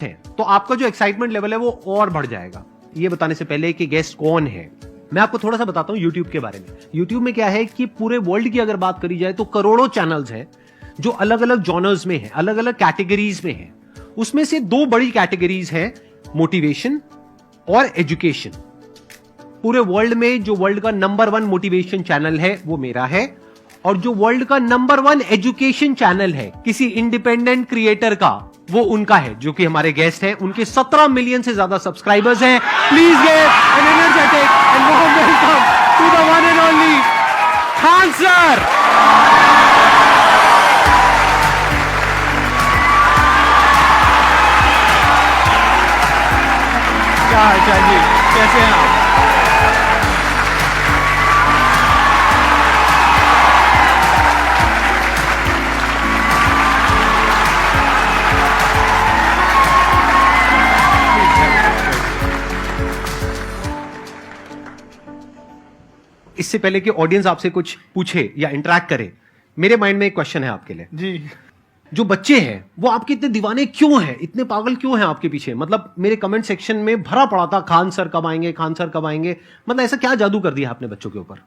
है तो आपका जो एक्साइटमेंट लेवल है वो और बढ़ जाएगा। ये बताने से पहले कि गेस्ट कौन है, मैं आपको थोड़ा सा बताता हूं यूट्यूब के बारे में। यूट्यूब में क्या है कि पूरे वर्ल्ड की अगर बात करी जाए तो करोड़ों चैनल्स हैं जो अलग अलग जॉनर्स में है, अलग अलग कैटेगरीज में है। उसमें से दो बड़ी कैटेगरीज है, मोटिवेशन और एजुकेशन। पूरे वर्ल्ड में जो वर्ल्ड का नंबर 1 मोटिवेशन चैनल है वो मेरा है, और जो वर्ल्ड का नंबर 1 एजुकेशन चैनल है किसी इंडिपेंडेंट क्रिएटर का, वो उनका है, जो कि हमारे गेस्ट हैं। उनके 17 मिलियन से ज्यादा सब्सक्राइबर्स हैं। Please give an energetic and warm welcome to the one and only Khan sir. क्या हाल चाल जी, कैसे हैं आप? इससे पहले कि ऑडियंस आपसे कुछ पूछे या इंटरेक्ट करे, मेरे माइंड में एक क्वेश्चन है आपके लिए जी। जो बच्चे हैं वो आपके इतने दीवाने क्यों हैं, इतने पागल क्यों हैं आपके पीछे? मतलब मेरे कमेंट सेक्शन में भरा पड़ा था, खान सर कब आएंगे, खान सर कब आएंगे। मतलब ऐसा क्या जादू कर दिया आपने बच्चों के ऊपर?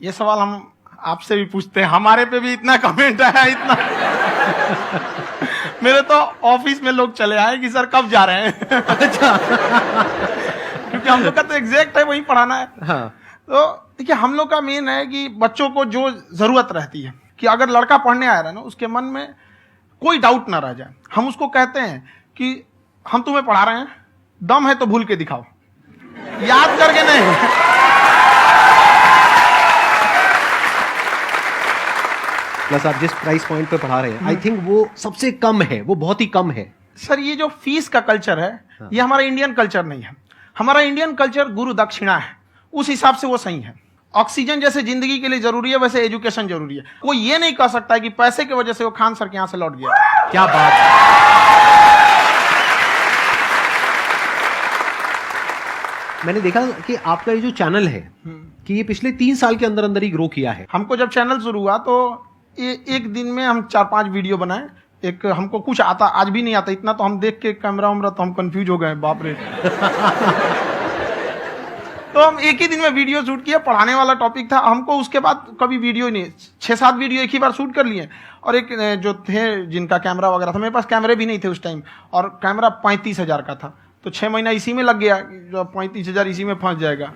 ये सवाल हम आपसे भी पूछते हैं, हमारे पे भी इतना कमेंट आया, इतना मेरे तो ऑफिस में लोग चले आए कि सर कब जा रहे हैं। अच्छा। क्योंकि हम लोग का तो एग्जैक्ट है, वही पढ़ाना है। हाँ। तो देखिए, हम लोग का मेन है कि बच्चों को जो जरूरत रहती है कि अगर लड़का पढ़ने आ रहा है ना, उसके मन में कोई डाउट ना रह जाए। हम उसको कहते हैं कि हम तुम्हें पढ़ा रहे हैं, दम है तो भूल के दिखाओ, याद करके नहीं। प्लस आप जिस प्राइस पॉइंट पे पढ़ा रहे हैं, आई थिंक वो सबसे कम है, वो बहुत ही कम है। सर, ये जो फीस का कल्चर है, ये हमारा इंडियन कल्चर नहीं है। हमारा इंडियन कल्चर गुरु दक्षिणा है, उस हिसाब से वो सही है। ऑक्सीजन जैसे जिंदगी के लिए जरूरी है, वैसे एजुकेशन जरूरी है। कोई ये नहीं कह सकता है कि पैसे की वजह से वो खान सर के यहां से लौट गया। क्या बात है। मैंने देखा कि आपका ये जो चैनल है कि ये पिछले 3 साल के अंदर अंदर ही ग्रो किया है। हमको जब चैनल शुरू हुआ तो एक दिन में हम 4-5 वीडियो बनाए। एक हमको कुछ आता, आज भी नहीं आता इतना, तो हम देख के कैमरा उमरा तो हम कंफ्यूज हो गए, बाप रे। तो हम एक ही दिन में वीडियो शूट किया, पढ़ाने वाला टॉपिक था। हमको उसके बाद कभी वीडियो नहीं, 6-7 वीडियो एक ही बार शूट कर लिए। और एक जो थे जिनका कैमरा वगैरह था, मेरे पास कैमरे भी नहीं थे उस टाइम, और कैमरा 35,000 का था, तो 6 महीना इसी में लग गया, जो 35,000 इसी में फंस जाएगा।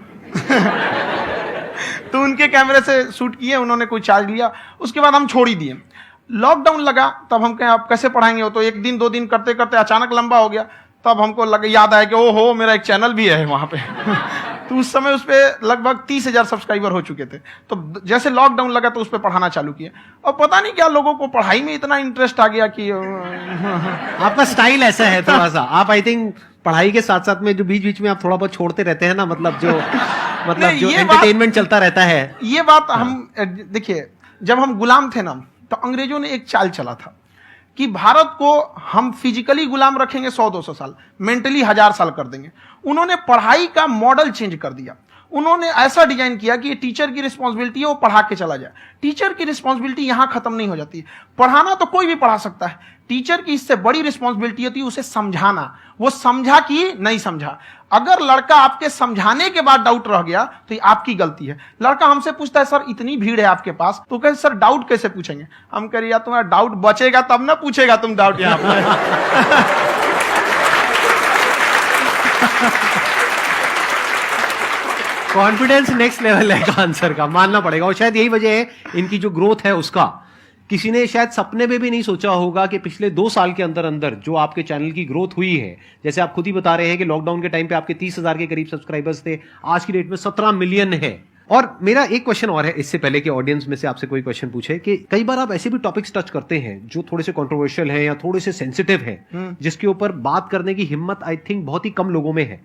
तो उनके कैमरे से शूट किए, उन्होंने कोई चार्ज लिया, उसके बाद हम छोड़ ही दिए। लॉकडाउन लगा, तब हम कहें आप कैसे पढ़ाएंगे, वो तो 1 दिन 2 दिन करते करते अचानक लंबा हो गया। तब हमको याद आया कि ओहो, मेरा एक चैनल भी है वहां पे। तो उस समय उस पर लगभग 30,000 सब्सक्राइबर हो चुके थे। तो जैसे लॉकडाउन लगा तो उस पर पढ़ाना चालू किया, और पता नहीं क्या लोगों को पढ़ाई में इतना इंटरेस्ट आ गया कि आपका स्टाइल ऐसा है थोड़ा सा, आप आई थिंक पढ़ाई के साथ साथ में जो बीच बीच में आप थोड़ा बहुत छोड़ते रहते हैं ना, मतलब जो एंटरटेनमेंट चलता रहता है। ये बात हम देखिए, जब हम गुलाम थे ना, तो अंग्रेजों ने एक चाल चला था कि भारत को हम फिजिकली गुलाम रखेंगे 100-200 साल, मेंटली 1000 साल कर देंगे। उन्होंने पढ़ाई का मॉडल चेंज कर दिया। उन्होंने ऐसा डिजाइन किया कि टीचर की रिस्पॉन्सिबिलिटी है वो पढ़ा के चला जाए। टीचर की रिस्पॉन्सिबिलिटी यहां खत्म नहीं हो जाती है। पढ़ाना तो कोई भी पढ़ा सकता है, टीचर की इससे बड़ी रिस्पॉन्सिबिलिटी होती है उसे समझाना। वो समझा कि नहीं समझा। अगर लड़का आपके समझाने के बाद डाउट रह गया तो ये आपकी गलती है। लड़का हमसे पूछता है, सर इतनी भीड़ है आपके पास, तो कहे सर डाउट कैसे पूछेंगे? हम कह रहे यार, तुम्हारा डाउट बचेगा तब ना पूछेगा तुम डाउट यहां पर। कॉन्फिडेंस नेक्स्ट लेवल है खान सर का, मानना पड़ेगा। और शायद यही वजह है इनकी जो ग्रोथ है उसका। किसी ने शायद सपने में भी नहीं सोचा होगा कि पिछले 2 साल के अंदर अंदर जो आपके चैनल की ग्रोथ हुई है, जैसे आप खुद ही बता रहे हैं कि लॉकडाउन के टाइम पे आपके 30,000 के करीब सब्सक्राइबर्स थे, आज की डेट में 17 मिलियन है। और मेरा एक क्वेश्चन और है, इससे पहले कि ऑडियंस में से आपसे कोई क्वेश्चन पूछे, कि कई बार आप ऐसे भी टॉपिक्स टच करते हैं जो थोड़े से कंट्रोवर्शियल हैं या थोड़े से सेंसिटिव हैं, जिसके ऊपर बात करने की हिम्मत आई थिंक बहुत ही कम लोगों में है।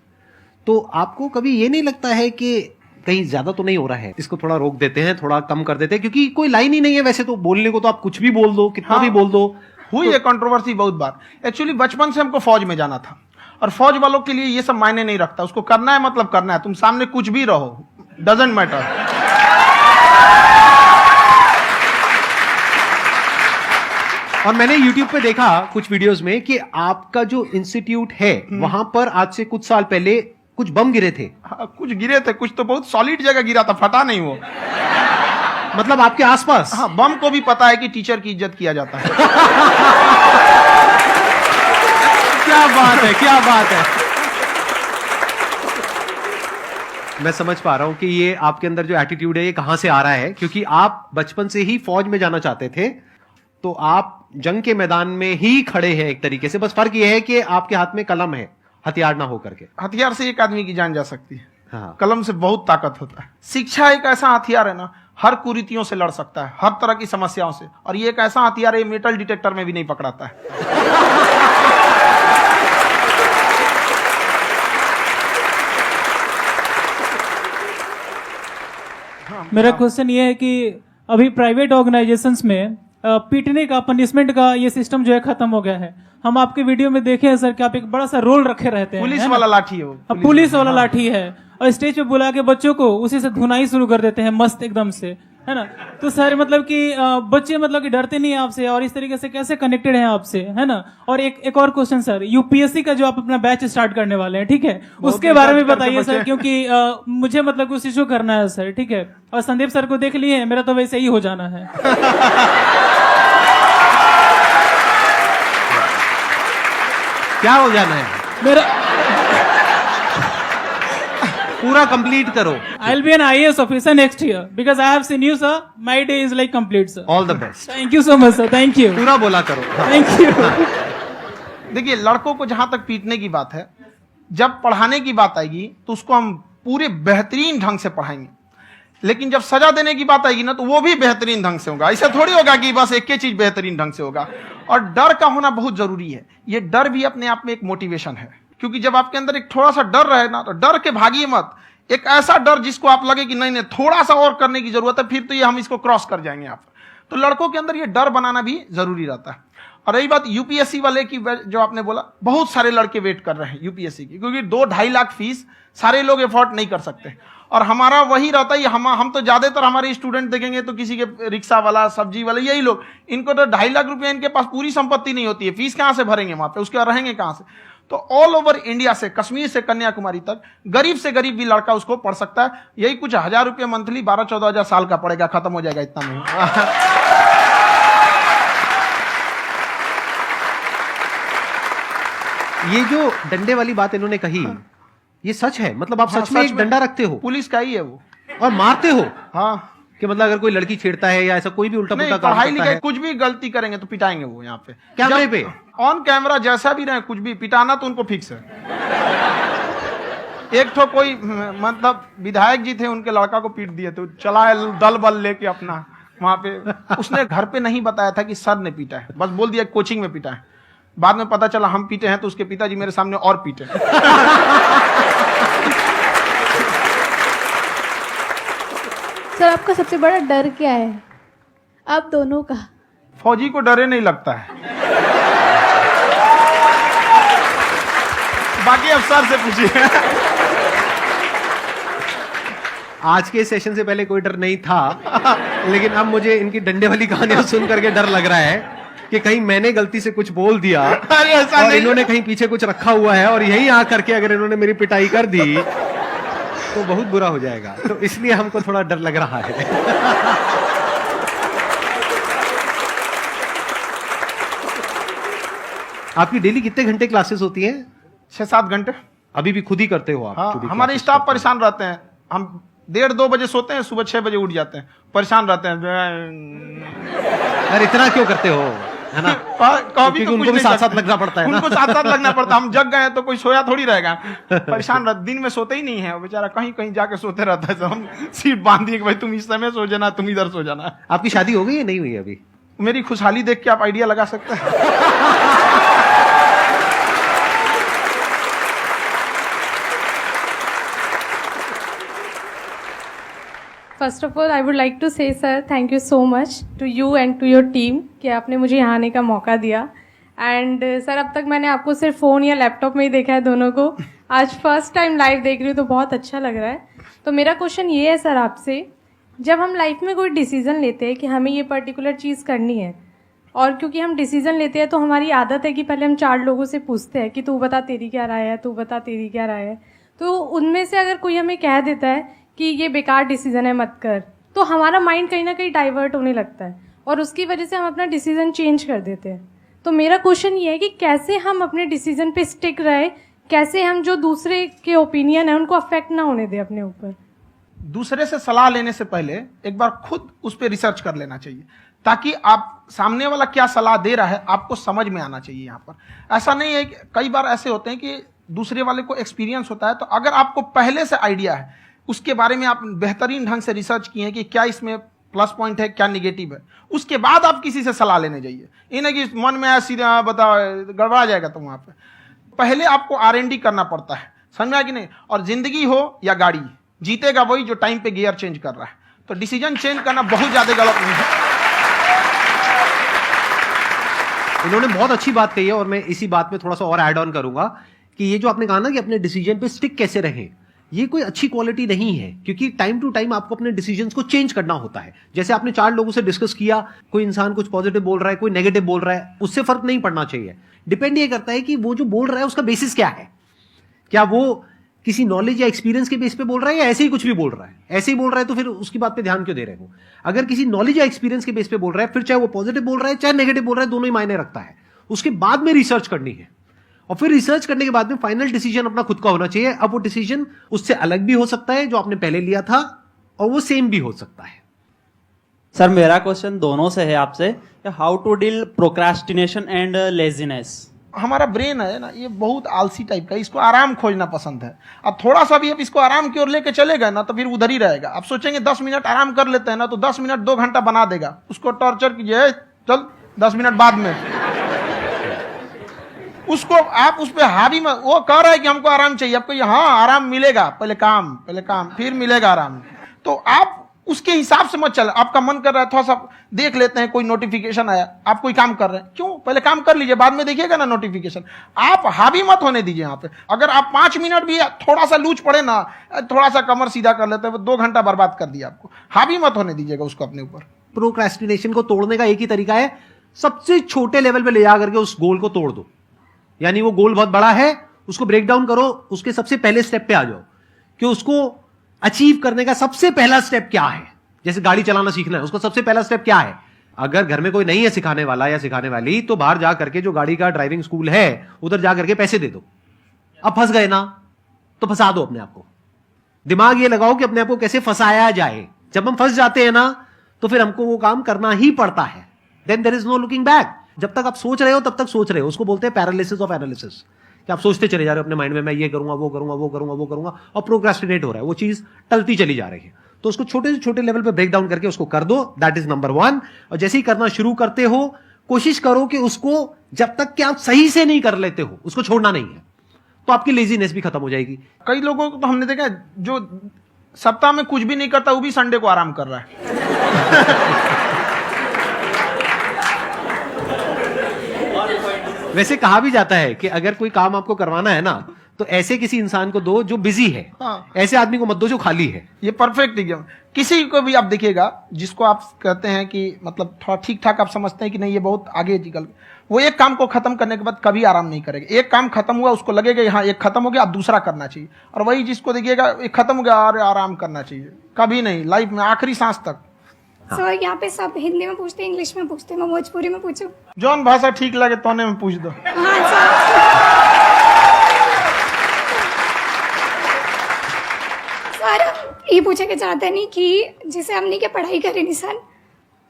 तो आपको कभी ये नहीं लगता है कि कहीं ज्यादा तो नहीं हो रहा है, इसको थोड़ा रोक देते हैं, थोड़ा कम कर देते हैं? क्योंकि कोई लाइन ही नहीं है वैसे तो बोलने को, तो आप कुछ भी बोल दो, कितना भी बोल दो। हुई है कंट्रोवर्सी बहुत बार। एक्चुअली बचपन से हमको फौज में जाना था, और फौज वालों के लिए ये सब मायने नहीं रखता। उसको करना है मतलब करना है, तुम सामने कुछ भी रहो, डजंट मैटर। और मैंने YouTube पे देखा कुछ वीडियोस में कि आपका जो इंस्टीट्यूट है वहां पर आज से कुछ साल पहले कुछ बम गिरे थे। हाँ, कुछ गिरे थे, कुछ तो बहुत सॉलिड जगह गिरा था, फटा नहीं वो। मतलब आपके आसपास। हाँ, बम को भी पता है कि टीचर की इज्जत किया जाता है। क्या बात है, क्या बात है। मैं समझ पा रहा हूं कि ये आपके अंदर जो एटीट्यूड है ये कहां से आ रहा है, क्योंकि आप बचपन से ही फौज में जाना चाहते थे, तो आप जंग के मैदान में ही खड़े हैं एक तरीके से। बस फर्क ये है कि आपके हाथ में कलम है, हथियार ना हो करके। हथियार से एक आदमी की जान जा सकती है, हाँ। कलम से बहुत ताकत होता है। शिक्षा एक ऐसा हथियार है ना, हर कुरीतियों से लड़ सकता है, हर तरह की समस्याओं से। और ये एक ऐसा हथियार है, मेटल डिटेक्टर में भी नहीं पकड़ाता है। मेरा क्वेश्चन ये है कि अभी प्राइवेट ऑर्गेनाइजेशंस में पीटने का, पनिशमेंट का ये सिस्टम जो है खत्म हो गया है। हम आपके वीडियो में देखे हैं सर कि आप एक बड़ा सा रोल रखे रहते हैं, पुलिस है वाला ना? लाठी है वो, पुलिस वाला लाठी है, और स्टेज पे बुला के बच्चों को उसी से धुनाई शुरू कर देते हैं मस्त एकदम से, है ना? तो सर मतलब कि बच्चे मतलब कि डरते नहीं हैं आपसे, और इस तरीके से कैसे कनेक्टेड हैं आपसे, है ना? और एक और क्वेश्चन सर, यूपीएससी का जो आप अपना बैच स्टार्ट करने वाले हैं, ठीक है, उसके बारे में बताइए सर, क्योंकि मुझे मतलब कुछ इशू करना है सर, ठीक है? और संदीप सर को देख लिए, मेरा तो वैसे ही हो जाना है। क्या हो जाना है? मेरा पूरा कंप्लीट करो। I'll be an IAS officer next year because I have seen you, sir. My day is like complete, sir. All the best. Thank you so much, sir. Thank you. पूरा बोला करो। Thank you. देखिए, लड़कों को जहां तक पीटने की बात है, जब पढ़ाने की बात आएगी तो उसको हम पूरे बेहतरीन ढंग से पढ़ाएंगे। लेकिन जब सजा देने की बात आएगी ना, तो वो भी बेहतरीन ढंग से होगा। ऐसा थोड़ी होगा कि बस एक ही चीज बेहतरीन ढंग से होगा। और डर का होना बहुत जरूरी है। ये डर भी अपने आप में एक मोटिवेशन है, क्योंकि जब आपके अंदर एक थोड़ा सा डर रहे ना, तो डर के भागिए मत। एक ऐसा डर जिसको आप लगे कि नहीं नहीं थोड़ा सा और करने की जरूरत है, फिर तो ये हम इसको क्रॉस कर जाएंगे आप। तो लड़कों के अंदर ये डर बनाना भी जरूरी रहता है। और रही बात यूपीएससी वाले की, जो आपने बोला, बहुत सारे लड़के वेट कर रहे हैं यूपीएससी की, क्योंकि 2-2.5 लाख फीस सारे लोग एफोर्ड नहीं कर सकते। और हमारा वही रहता है, हम तो ज्यादातर हमारे स्टूडेंट देखेंगे तो किसी के रिक्शा वाला, सब्जी वाला, यही लोग, इनको तो 2.5 लाख रुपया, इनके पास पूरी संपत्ति नहीं होती है, फीस कहां से भरेंगे वहां पे, उसके बाद रहेंगे कहां से? तो ऑल ओवर इंडिया से, कश्मीर से कन्याकुमारी तक, गरीब से गरीब भी लड़का उसको पढ़ सकता है। यही कुछ 1000 रुपये मंथली, 12-14 हजार साल का पड़ेगा, खत्म हो जाएगा इतना में। ये जो डंडे वाली बात इन्होंने कही, ये सच है? मतलब आप हाँ, सच में एक डंडा रखते हो पुलिस का ही है वो, और मारते हो? हाँ। कि मतलब अगर कोई लड़की छेड़ता है या ऐसा कोई भी उल्टा नहीं, पुल्टा काम पढ़ाई करता लिखाई है, कुछ भी गलती करेंगे तो पिटाएंगे वो यहाँ पे, कैमरे पे, ऑन कैमरा, जैसा भी रहे, कुछ भी पिटाना तो उनको फिक्स है। एक तो कोई मतलब विधायक जी थे, उनके लड़का को पीट दिए, तो चला है दल बल लेके अपना वहां पे। उसने घर पे नहीं बताया था कि सर ने पीटा है, बस बोल दिया कोचिंग में पीटा है। बाद में पता चला हम पीटे हैं, तो उसके पिताजी मेरे सामने और पीटे। सर आपका सबसे बड़ा डर क्या है, आप दोनों का? फौजी को डरे नहीं लगता है, बाकी अफसर से पूछिए। आज के सेशन से पहले कोई डर नहीं था, लेकिन अब मुझे इनकी डंडे वाली कहानियां सुन करके डर लग रहा है कि कहीं मैंने गलती से कुछ बोल दिया अरे ऐसा और नहीं, इन्होंने कहीं पीछे कुछ रखा हुआ है, और यही आ करके अगर इन्होंने मेरी पिटाई कर दी तो बहुत बुरा हो जाएगा। तो इसलिए हमको थोड़ा डर लग रहा है। आपकी डेली कितने घंटे क्लासेस होती हैं? 6-7 घंटे। अभी भी खुद ही करते हो आप? हाँ, खुद ही हमारे classes स्टाफ करते परेशान रहते हैं। हम 1:30-2 बजे सोते हैं, सुबह 6 बजे उठ जाते हैं, परेशान रहते हैं। हो? यार इतना क्यों करते हो, है ना? कभी तो उनको भी साथ साथ लगना पड़ता है ना? उनको साथ साथ लगना पड़ता है। हम जग गए तो कोई सोया थोड़ी रहेगा, परेशान रहते, दिन में सोते ही नहीं है बेचारा, कहीं कहीं जाके सोते रहता है। तो हम सीट बांध दिए कि भाई तुम इस समय सो जाना, तुम इधर सो जाना। आपकी शादी हो गई या नहीं हुई अभी? मेरी खुशहाली देख के आप आइडिया लगा सकते हैं। First of all I would like to say sir thank you so much to you and to your team कि आपने मुझे यहाँ आने का मौका दिया। एंड सर अब तक मैंने आपको सिर्फ फ़ोन या लैपटॉप में ही देखा है दोनों को, आज फर्स्ट टाइम लाइव देख रही हूँ तो बहुत अच्छा लग रहा है। तो मेरा क्वेश्चन ये है सर आपसे, जब हम लाइफ में कोई डिसीज़न लेते हैं कि हमें ये पर्टिकुलर चीज़ करनी है और क्योंकि हम डिसीजन लेते हैं तो हमारी आदत है कि पहले हम 4 लोगों से पूछते हैं कि तू बता तेरी क्या राय है, तू बता तेरी क्या राय है। तो उनमें से अगर कोई हमें कह देता है कि ये बेकार डिसीजन है मत कर, तो हमारा माइंड कहीं ना कहीं डाइवर्ट होने लगता है और उसकी वजह से हम अपना डिसीजन चेंज कर देते हैं। तो मेरा क्वेश्चन ये है कि कैसे हम अपने डिसीजन पे स्टिक रहे, कैसे हम जो दूसरे के ओपिनियन है उनको अफेक्ट ना होने दें अपने ऊपर। दूसरे से सलाह लेने से पहले एक बार खुद उस पर रिसर्च कर लेना चाहिए, ताकि आप सामने वाला क्या सलाह दे रहा है आपको समझ में आना चाहिए। यहाँ पर ऐसा नहीं है कि कई बार ऐसे होते हैं कि दूसरे वाले को एक्सपीरियंस होता है, तो अगर आपको पहले से आइडिया है, उसके बारे में आप बेहतरीन ढंग से रिसर्च किए कि क्या इसमें प्लस पॉइंट है क्या निगेटिव है, उसके बाद आप किसी से सलाह लेने जाइए। ये नहीं कि मन में सीधा बताओ गड़बड़ा जाएगा। तो वहाँ पे पहले आपको R&D करना पड़ता है, समझ में आया कि नहीं। और जिंदगी हो या गाड़ी, जीतेगा वही जो टाइम पे गियर चेंज कर रहा है। तो डिसीजन चेंज करना बहुत ज्यादा गलत नहीं है। इन्होंने बहुत अच्छी बात कही है और मैं इसी बात में थोड़ा सा और ऐड ऑन करूंगा कि ये जो आपने कहा ना कि अपने डिसीजन पे स्टिक कैसे रहें, ये कोई अच्छी क्वालिटी नहीं है, क्योंकि टाइम टू टाइम आपको अपने डिसीजंस को चेंज करना होता है। जैसे आपने 4 लोगों से डिस्कस किया, कोई इंसान कुछ पॉजिटिव बोल रहा है, कोई नेगेटिव बोल रहा है, उससे फर्क नहीं पड़ना चाहिए। डिपेंड ये करता है कि वो जो बोल रहा है उसका बेसिस क्या है। क्या वो किसी नॉलेज या एक्सपीरियंस के बेस पे बोल रहा है या ऐसे ही कुछ भी बोल रहा है? ऐसे ही बोल रहा है तो फिर उसकी बात पे ध्यान क्यों दे रहे हो? अगर किसी नॉलेज या एक्सपीरियंस के बेस पे बोल रहा है, फिर चाहे वो पॉजिटिव बोल रहा है चाहे नेगेटिव बोल रहा है, दोनों ही मायने रखता है। उसके बाद में रिसर्च करनी है और फिर रिसर्च करने के बाद में फाइनल डिसीजन अपना खुद का होना चाहिए। अब वो डिसीजन उससे अलग भी हो सकता है जो आपने पहले लिया था, और वो सेम भी हो सकता है। सर मेरा क्वेश्चन दोनों से है आपसे, how to deal procrastination and laziness. हमारा ब्रेन है ना, ये बहुत आलसी टाइप का, इसको आराम खोजना पसंद है। अब थोड़ा सा भी आप इसको आराम की ओर लेके चले गए ना तो फिर उधर ही रहेगा। आप सोचेंगे 10 मिनट आराम कर लेते हैं ना, तो 10 मिनट 2 घंटा बना देगा। उसको टॉर्चर कीजिए, चल 10 मिनट बाद में। उसको आप उस पर हावी में, वो कह रहा है कि हमको आराम चाहिए, आपको हाँ आराम मिलेगा, पहले काम फिर मिलेगा आराम। तो आप उसके हिसाब से मत चल। आपका मन कर रहा है थोड़ा सा देख लेते हैं, कोई नोटिफिकेशन आया, आप कोई काम कर रहे हैं, क्यों पहले काम कर लीजिए, बाद में देखिएगा ना नोटिफिकेशन। आप हावी मत होने दीजिए यहाँ पे। अगर आप 5 मिनट भी थोड़ा सा लूज पड़े ना, थोड़ा सा कमर सीधा कर लेते हैं, 2 घंटा बर्बाद कर दिया आपको। हावी मत होने दीजिएगा उसको अपने ऊपर। प्रोक्रेस्टिनेशन को तोड़ने का एक ही तरीका है, सबसे छोटे लेवल पे ले जा करके उस गोल को तोड़ दो। यानी वो गोल बहुत बड़ा है, उसको ब्रेक डाउन करो, उसके सबसे पहले स्टेप पे आ जाओ कि उसको अचीव करने का सबसे पहला स्टेप क्या है। जैसे गाड़ी चलाना सीखना है, उसका सबसे पहला स्टेप क्या है। अगर घर में कोई नहीं है सिखाने वाला या सिखाने वाली, तो बाहर जा करके जो गाड़ी का ड्राइविंग स्कूल है उधर जा करके पैसे दे दो। अब फंस गए ना तो फंसा दो अपने आप को। दिमाग ये लगाओ कि अपने आप को कैसे फंसाया जाए। जब हम फंस जाते हैं ना तो फिर हमको वो काम करना ही पड़ता है। Then there is no looking back. जब तक आप सोच रहे हो तब तक सोच रहे हो, उसको बोलते हैं पैरालिसिस ऑफ एनालिसिस, कि आप सोचते चले जा रहे हो अपने माइंड में, मैं ये करूंगा वो करूंगा वो करूंगा वो करूंगा, और प्रोक्रेस्टिनेट हो रहा है, वो चीज टलती चली जा रही है। तो उसको छोटे से छोटे लेवल पे ब्रेक डाउन करके उसको कर दो, दैट इज नंबर 1। और जैसे ही करना शुरू करते हो, कोशिश करो कि उसको जब तक कि आप सही से नहीं कर लेते हो उसको छोड़ना नहीं है, तो आपकी लेजीनेस भी खत्म हो जाएगी। कई लोगों को तो हमने देखा है, जो सप्ताह में कुछ भी नहीं करता वो भी संडे को आराम कर रहा है। वैसे कहा भी जाता है कि अगर कोई काम आपको करवाना है ना, तो ऐसे किसी इंसान को दो जो बिजी है। हाँ। ऐसे आदमी को मत दो जो खाली है। ये परफेक्ट एग्जाम। किसी को भी आप देखिएगा जिसको आप कहते हैं कि मतलब थोड़ा ठीक ठाक आप समझते हैं कि नहीं ये बहुत आगे निकल, वो एक काम को खत्म करने के बाद कभी आराम नहीं करेगा। एक काम खत्म हुआ उसको लगेगा हाँ एक खत्म हो गया, अब दूसरा करना चाहिए। और वही जिसको देखिएगा एक खत्म हो गया और आराम करना चाहिए, कभी नहीं, लाइफ में आखिरी सांस तक। सर यहाँ पे सब हिंदी में पूछते हैं, इंग्लिश में पूछते हैं, मैं भोजपुरी में पूछूं? जौन भाषा ठीक लगे तोने में पूछ दो। हाँ सर। सर ये पूछे के चाहते नहीं कि जैसे हमने के पढ़ाई करी नहीं सर,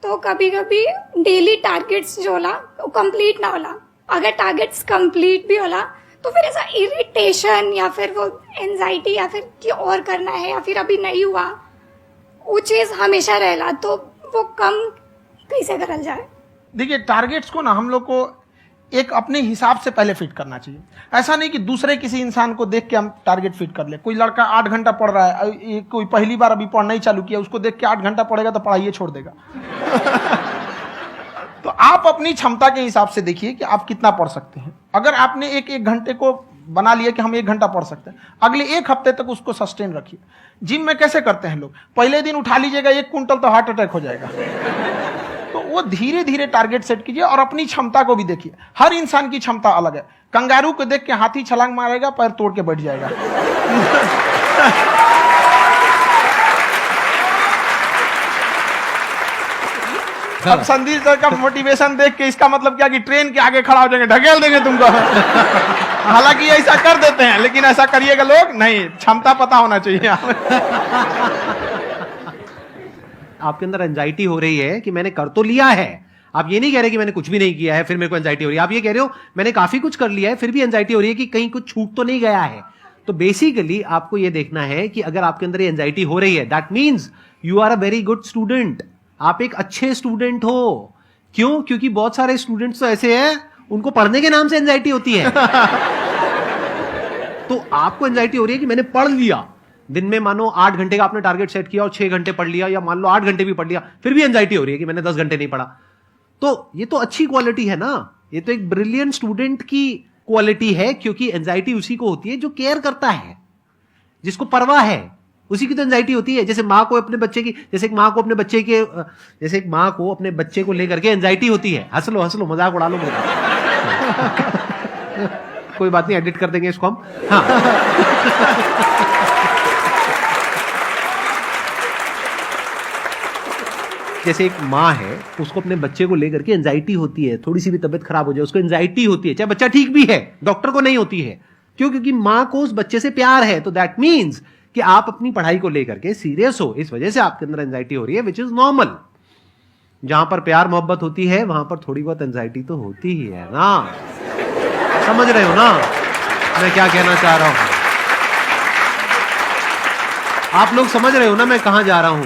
तो कभी कभी डेली टारगेट्स जो होला वो कंप्लीट ना होला। अगर टारगेट्स कंप्लीट भी होला तो फिर ऐसा इरिटेशन या फिर वो एंजाइटी या फिर कि और करना है या फिर अभी नहीं हुआ, वो चीज हमेशा रहेला। तो वो कम कैसे करल जाए? देखिए टारगेट्स को ना हम लोग को एक अपने हिसाब से पहले फिट करना चाहिए। ऐसा नहीं कि दूसरे किसी इंसान को देख के हम टारगेट फिट कर ले। कोई लड़का 8 घंटा पढ़ रहा है, कोई पहली बार अभी पढ़ना ही चालू किया, उसको देख के 8 घंटा पढ़ेगा तो पढ़ाई छोड़ देगा। तो आप अपनी क्षमता के हिसाब से देखिए कि आप कितना पढ़ सकते हैं। अगर आपने एक घंटे को बना लिया कि हम 1 घंटा पढ़ सकते हैं, अगले 1 हफ्ते तक उसको सस्टेन रखिए। जिम में कैसे करते हैं लोग, पहले दिन उठा लीजिएगा 1 कुंटल तो हार्ट अटैक हो जाएगा। तो वो धीरे धीरे टारगेट सेट कीजिए और अपनी क्षमता को भी देखिए। हर इंसान की क्षमता अलग है। कंगारू को देख के हाथी छलांग मारेगा, पैर तोड़ के बैठ जाएगा। अब संदीप सर का मोटिवेशन देख के इसका मतलब क्या कि ट्रेन के आगे खड़ा हो जाएंगे, ढकेल देंगे तुमको। हालांकि ऐसा कर देते हैं, लेकिन ऐसा करिएगा लोग नहीं, क्षमता पता होना चाहिए। आपके अंदर एंजाइटी हो रही है कि मैंने कर तो लिया है। आप ये नहीं कह रहे कि मैंने कुछ भी नहीं किया है फिर मेरे को एंजाइटी हो रही है। आप ये कह रहे हो मैंने काफी कुछ कर लिया है फिर भी एंजाइटी हो रही है कि कहीं कुछ छूट तो नहीं गया है। तो बेसिकली आपको ये देखना है कि अगर आपके अंदर ये एंजाइटी हो रही है, that means you are a very good student. आप एक अच्छे स्टूडेंट हो। क्यों? क्योंकि बहुत सारे स्टूडेंट्स तो ऐसे हैं उनको पढ़ने के नाम से एंजाइटी होती है। तो आपको एंजाइटी हो रही है कि मैंने पढ़ लिया। दिन में मानो 8 घंटे का आपने टारगेट सेट किया और 6 घंटे पढ़ लिया, या मान लो 8 घंटे भी पढ़ लिया, फिर भी एंजाइटी हो रही है कि मैंने 10 घंटे नहीं पढ़ा। तो ये तो अच्छी क्वालिटी है ना, ये तो एक ब्रिलियंट स्टूडेंट की क्वालिटी है। क्योंकि एंजाइटी उसी को होती है जो केयर करता है, जिसको परवाह है, उसी की तो एंजाइटी होती है। जैसे माँ को अपने बच्चे की, जैसे एक माँ को अपने बच्चे को लेकर के एंजाइटी होती है। हंस लो मजाक उड़ा लो मेरा। कोई बात नहीं, एडिट कर देंगे इसको हम। हाँ। जैसे एक माँ है, उसको अपने बच्चे को लेकर के एंजाइटी होती है, थोड़ी सी भी तबियत खराब हो जाए उसको एंजाइटी होती है, चाहे बच्चा ठीक भी है, डॉक्टर को नहीं होती है। क्यों? क्योंकि माँ को उस बच्चे से प्यार है। तो दैट मीन्स कि आप अपनी पढ़ाई को लेकर के सीरियस हो, इस वजह से आपके अंदर एंजाइटी हो रही है, विच इज नॉर्मल। जहां पर प्यार मोहब्बत होती है वहां पर थोड़ी बहुत एंजाइटी तो होती ही है ना। समझ रहे हो ना मैं क्या कहना चाह रहा हूं? आप लोग समझ रहे हो ना मैं कहां जा रहा हूं?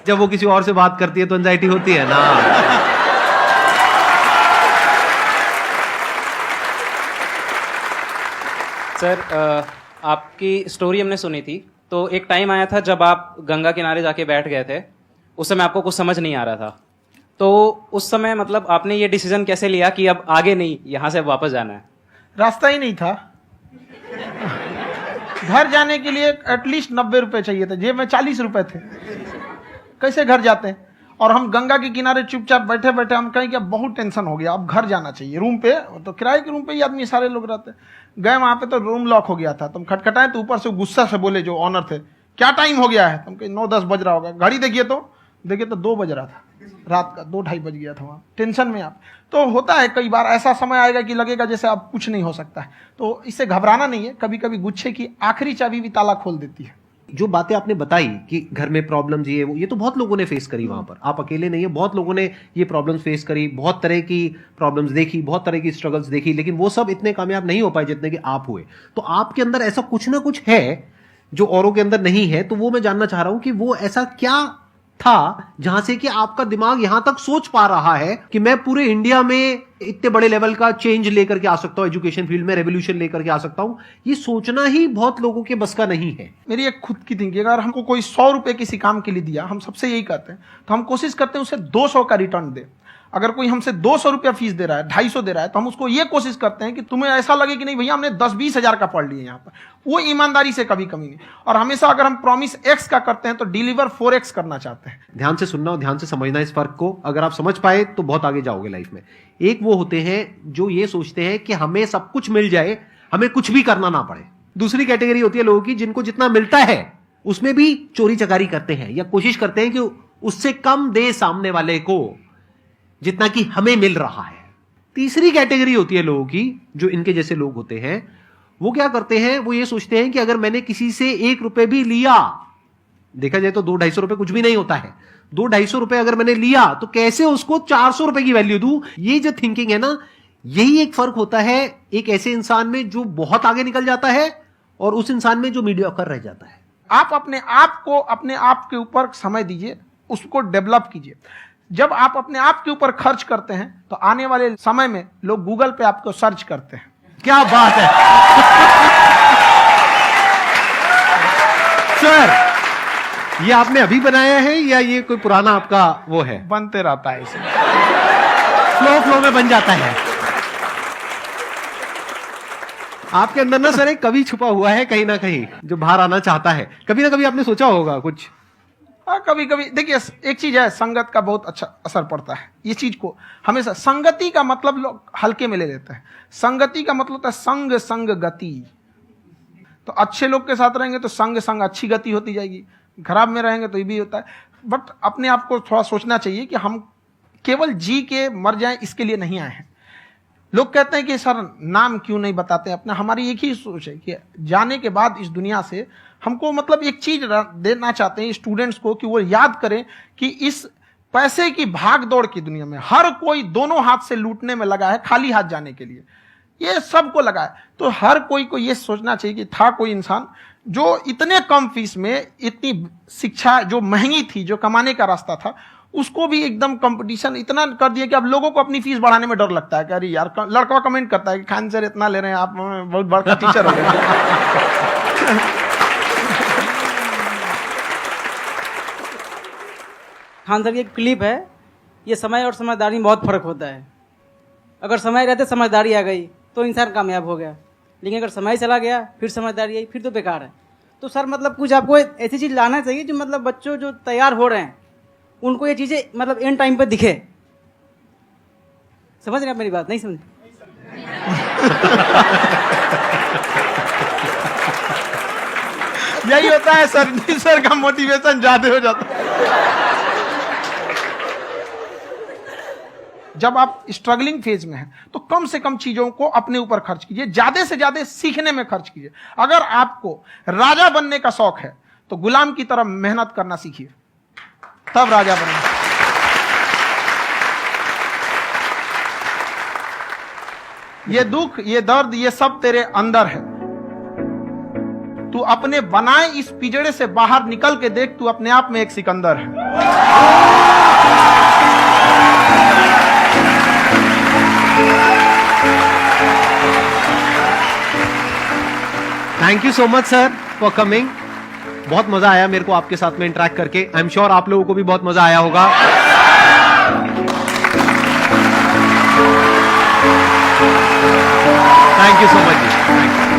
जब वो किसी और से बात करती है तो एंजाइटी होती है ना। सर, आपकी स्टोरी हमने सुनी थी, तो एक टाइम आया था जब आप गंगा किनारे जाके बैठ गए थे। उस समय आपको कुछ समझ नहीं आ रहा था, तो उस समय मतलब आपने ये डिसीजन कैसे लिया कि अब आगे नहीं, यहां से वापस जाना है? रास्ता ही नहीं था। घर जाने के लिए एटलीस्ट 90 रुपए चाहिए थे, जेब में 40 रुपए थे। कैसे घर जाते हैं? और हम गंगा के किनारे चुपचाप बैठे बैठे हम कहें कि अब बहुत टेंशन हो गया, अब घर जाना चाहिए। रूम पे, तो किराए के रूम पे ही आदमी सारे लोग रहते। गए वहां पे तो रूम लॉक हो गया था। तुम खटखटाए तो ऊपर से गुस्सा से बोले जो ऑनर थे, क्या टाइम हो गया है? तुम कहे 9-10 बज रहा होगा। घड़ी देखिए तो 2 बज रहा था रात का, 2-2:30 बज गया था। वहां टेंशन में आप तो होता है, कई बार ऐसा समय आएगा कि लगेगा जैसे अब कुछ नहीं हो सकता है। तो इससे घबराना नहीं है। कभी कभी गुच्छे की आखिरी चाबी भी ताला खोल देती है। जो बातें आपने बताई कि घर में प्रॉब्लम्स ये तो बहुत लोगों ने फेस करी वहां पर। आप अकेले नहीं है, बहुत लोगों ने ये प्रॉब्लम्स फेस करी, बहुत तरह की प्रॉब्लम्स देखी, बहुत तरह की स्ट्रगल्स देखी, लेकिन वो सब इतने कामयाब नहीं हो पाए जितने कि आप हुए। तो आपके अंदर ऐसा कुछ ना कुछ है जो औरों के अंदर नहीं है। तो वो मैं जानना चाह रहा हूं कि वो ऐसा क्या था जहां से कि आपका दिमाग यहां तक सोच पा रहा है कि मैं पूरे इंडिया में इतने बड़े लेवल का चेंज लेकर के आ सकता हूं, एजुकेशन फील्ड में रेवोल्यूशन लेकर के आ सकता हूं। ये सोचना ही बहुत लोगों के बस का नहीं है। मेरी एक खुद की थिंकिंग, अगर हमको कोई 100 रुपए किसी काम के लिए दिया, हम सबसे यही कहते हैं, तो हम कोशिश करते हैं उसे 200 का रिटर्न दे। अगर कोई हमसे 200 रुपया फीस दे रहा है, 250 दे रहा है, तो हम उसको ये कोशिश करते हैं कि तुम्हें ऐसा लगे कि नहीं भैया हमने 10-20 हजार का पढ़ लिया यहाँ पर। वो ईमानदारी से कभी कमी नहीं। और हमेशा अगर हम प्रॉमिस एक्स का करते हैं तो डिलीवर 4x करना चाहते हैं। ध्यान से सुनना और ध्यान से समझना इस फर्क को। अगर आप समझ पाए तो बहुत आगे जाओगे लाइफ में। एक वो होते हैं जो ये सोचते हैं कि हमें सब कुछ मिल जाए, हमें कुछ भी करना ना पड़े। दूसरी कैटेगरी होती है लोगों की जिनको जितना मिलता है उसमें भी चोरी चकारी करते हैं या कोशिश करते हैं कि उससे कम दे सामने वाले को जितना कि हमें मिल रहा है। तीसरी कैटेगरी होती है लोगों की, जो इनके जैसे लोग होते हैं, वो क्या करते हैं, वो ये सोचते हैं कि अगर मैंने किसी से 1 रुपए भी लिया, देखा जाए तो 200-250 रुपए कुछ भी नहीं होता है, 200-250 रुपए अगर मैंने लिया तो कैसे उसको 400 रुपए की वैल्यू दूं। ये जो थिंकिंग है ना, यही एक फर्क होता है एक ऐसे इंसान में जो बहुत आगे निकल जाता है और उस इंसान में जो मीडियोकर रह जाता है। आप अपने आप को अपने आप के ऊपर समय दीजिए, उसको डेवलप कीजिए। जब आप अपने आप के ऊपर खर्च करते हैं तो आने वाले समय में लोग गूगल पे आपको सर्च करते हैं। क्या बात है सर, ये आपने अभी बनाया है या ये कोई पुराना आपका वो है? बनते रहता है इसे, फ्लो में बन जाता है। आपके अंदर ना सर एक कवि छुपा हुआ है कहीं ना कहीं जो बाहर आना चाहता है। कभी ना कभी आपने सोचा होगा कुछ? कभी कभी देखिए, एक चीज है, संगत का बहुत अच्छा असर पड़ता है। ये चीज को हमेशा, संगति का मतलब लोग हल्के में ले लेते हैं। संगति का मतलब होता है संग संग गति। तो अच्छे लोग के साथ रहेंगे तो संग संग अच्छी गति होती जाएगी, खराब में रहेंगे तो ये भी होता है। बट अपने आप को थोड़ा सोचना चाहिए कि हम केवल जी के मर जाएं इसके लिए नहीं आए हैं। लोग कहते हैं कि सर नाम क्यों नहीं बताते अपना। हमारी एक ही सोच है कि जाने के बाद इस दुनिया से हमको मतलब एक चीज देना चाहते हैं स्टूडेंट्स को, कि वो याद करें कि इस पैसे की भाग दौड़ की दुनिया में हर कोई दोनों हाथ से लूटने में लगा है, खाली हाथ जाने के लिए ये सबको लगा है। तो हर कोई को ये सोचना चाहिए कि था कोई इंसान जो इतने कम फीस में इतनी शिक्षा जो महंगी थी, जो कमाने का रास्ता था, उसको भी एकदम कंपटीशन इतना कर दिया कि अब लोगों को अपनी फीस बढ़ाने में डर लगता है कि अरे यार, लड़का कमेंट करता है कि खान सर इतना ले रहे हैं आप, बहुत बड़ा टीचर हो गए। खान सर की एक क्लिप है, ये समय और समझदारी में बहुत फर्क होता है। अगर समय रहते समझदारी आ गई तो इंसान कामयाब हो गया, लेकिन अगर समय चला गया फिर समझदारी आई फिर तो बेकार है। तो सर मतलब कुछ आपको ऐसी चीज़ लाना चाहिए जो मतलब बच्चों जो तैयार हो रहे हैं उनको ये चीज़ें मतलब एंड टाइम पे दिखे। समझ रहे हैं आप मेरी बात? नहीं समझ? यही होता है सर का मोटिवेशन ज्यादा हो जाता है। जब आप स्ट्रगलिंग फेज में हैं तो कम से कम चीजों को अपने ऊपर खर्च कीजिए, ज्यादा से ज्यादा सीखने में खर्च कीजिए। अगर आपको राजा बनने का शौक है तो गुलाम की तरह मेहनत करना सीखिए, तब राजा बनेंगे। ये दुख, ये दर्द, ये सब तेरे अंदर है। तू अपने बनाए इस पिजड़े से बाहर निकल के देख, तू अपने आप में एक सिकंदर है। Thank you so much sir for coming. बहुत मजा आया मेरे को आपके साथ में इंटरेक्ट करके। आई एम श्योर आप लोगों को भी बहुत मजा आया होगा। थैंक यू सो मच जी, थैंक यू।